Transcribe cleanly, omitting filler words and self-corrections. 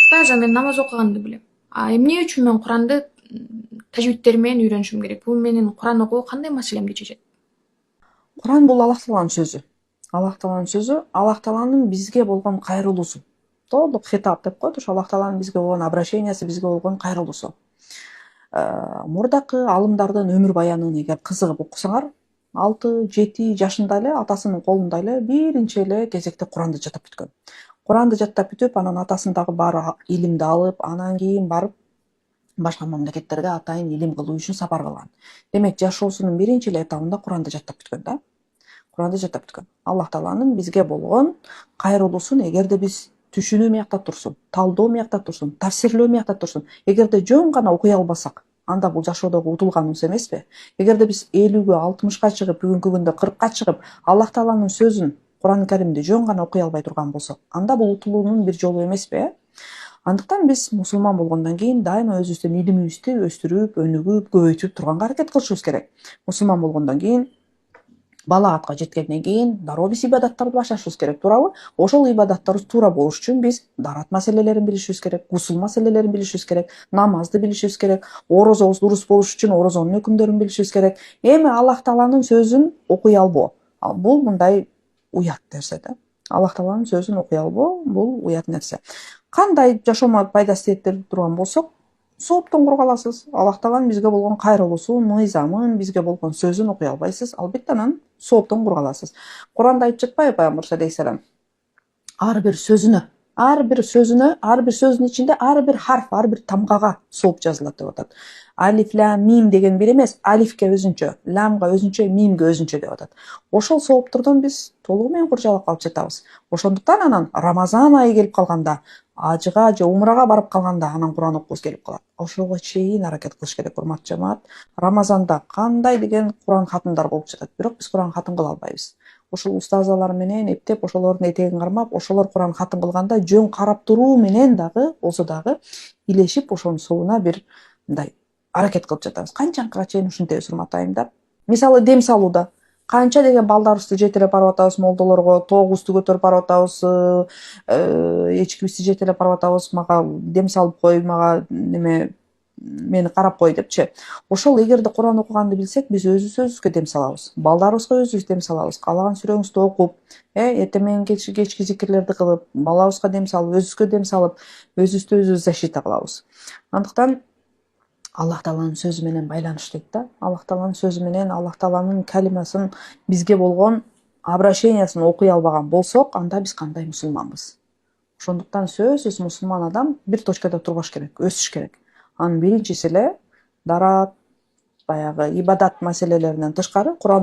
Таза мен намаз окуганды билем. А эмне үчүн мен Куранды тажвидтери менен үйрөнүшүм керек? Бул менин Куран окуу кандай маселемди чечет? Куран бул Аллах Тааланын сөзү. Аллах Тааланын сөзү, Аллах Тааланын бизге болгон кайрылуусу. Толук хитап деп коет, ошо Аллах Тааланын бизге болгон обращениясы, бизге болгон кайрылуусу. Мурдакы алымдардын өмүр баянын эгер кызыгып окусаңар, 6-7 жашында эле атасынын колунда эле биринчи эле кезекте Куранды жаттап бүткөн. Куранды жаттап бүтүп, анан атасындагы бар илимди алып, анан кийин барып башка мамлекеттерге атайын илим кылуу үчүн сапар кылган. Демек, жашоосунун биринчи эле этабында Куранды жаттап бүткөн да. Куранды жаттап бүткөн. Аллах Тааланын бизге болгон кайрылуусун эгерде биз түшүнүү мыякта турсун, талдоо мыякта турсун, тафсирлөө мыякта турсун. Эгерде жөн гана окуй албасак, анда бул жашоодогу утулганыбыз эмеспи? Эгерде биз 50-ге, 60-ка чыгып, бүгүнкү күндө 40-ка чыгып, Аллах Тааланын сөзүн, Куран Каримди жөн гана окуй албай турган болсок, анда бул утулуунун бир жолу эмеспи? Андыктан биз мусулман болгондон кийин дайыма өзүбүздүн илимибизди өстүрүп, өнүгүп, көбөйтүп турганга аракет кылышыбыз керек. Мусулман болгондон кийин, балагатка жеткенден кийин дароо биз ибадаттарды башташыбыз керек, туурабы? Ошол ибадаттарыбыз туура болуш үчүн биз дарат маселелерин билишибиз керек, гусул маселелерин билишибиз керек, намазды билишибиз керек, орозобуз дурус болуш үчүн орозонун өкүмдөрүн билишибиз керек. Эми Аллах Тааланын сөзүн окуй албоо, бул мындай уят нерсе да. Аллах Тааланын сөзүн окуй албоо бул уят нерсе. Кандай жашоомо пайдасы тиет турган болсок, сооптон кура каласыз. Аллах Тааланын бизге болгон кайрылуусун, мыйзамын, бизге болгон сөзүн окуй албайсыз. Албетте анан сооптон кура каласыз. Куранда айтып жатпайбы Пайгамбарыбыз алейхиссалам? Ар бир сөзүнө, ар бир сөзүнүн ичинде ар бир харф, ар бир тамгага сооп жазылат деп атат. Алиф, лам, мим деген бир эмес, алифке өзүнчө, ламга өзүнчө, мимге өзүнчө деп атат. Ошол сооптордон биз толугу менен куржалып калып жатабыз. Ошондуктан анан Рамазан айы келип калганда, ажыга же умрага барып калганда анан Куран окугубуз келип калат. Ошого чейин аракет кылыш керек, урматтуу жамаат. Рамазанда кандай деген Куран хатымдар болуп жатат, бирок биз Куран хатым кыла албайбыз. Ошол устазалар менен эптеп, ошолордун этегин кармап, ошолор Куран хатым кылганда жөн карап туруу менен дагы болсо дагы илешип, ошонун соонуна бир мындай аракет кылып жатабыз. Канчанкага чейин ушинтебиз, урматтуу айымдар? Мисалы, дем салууда канча деген балдарыбызды жетелеп барып атабыз молдолорго, тоогубузду көтөрүп барып атабыз, эчкибизди жетелеп барып атабыз, мага дем салып кой, мага мени карап кой депчи. Ошол эгерде Куран окуганды билсек, биз өзүбүзгө дем салабыз, балдарыбызга өзүбүз дем салабыз, каалаган сүрөңүздү окуп, эртең менен кечки зикирлерди кылып, балабызга дем салып, өзүбүзгө дем салып, өзүбүздү өзүбүз защита кылабыз. Андыктан Аллах Тааланын сөзү менен байланыштык да. Аллах Тааланын сөзү менен, Аллах Тааланын калимасын, бизге болгон обращениясын окуй албаган болсок, анда биз кандай мусулманбыз? Ошондуктан сөзсүз мусулман адам бир точкада турбаш керек, өсүш керек. Анын биринчиси эле дараат, баягы ибадат маселелеринен тышкары Куран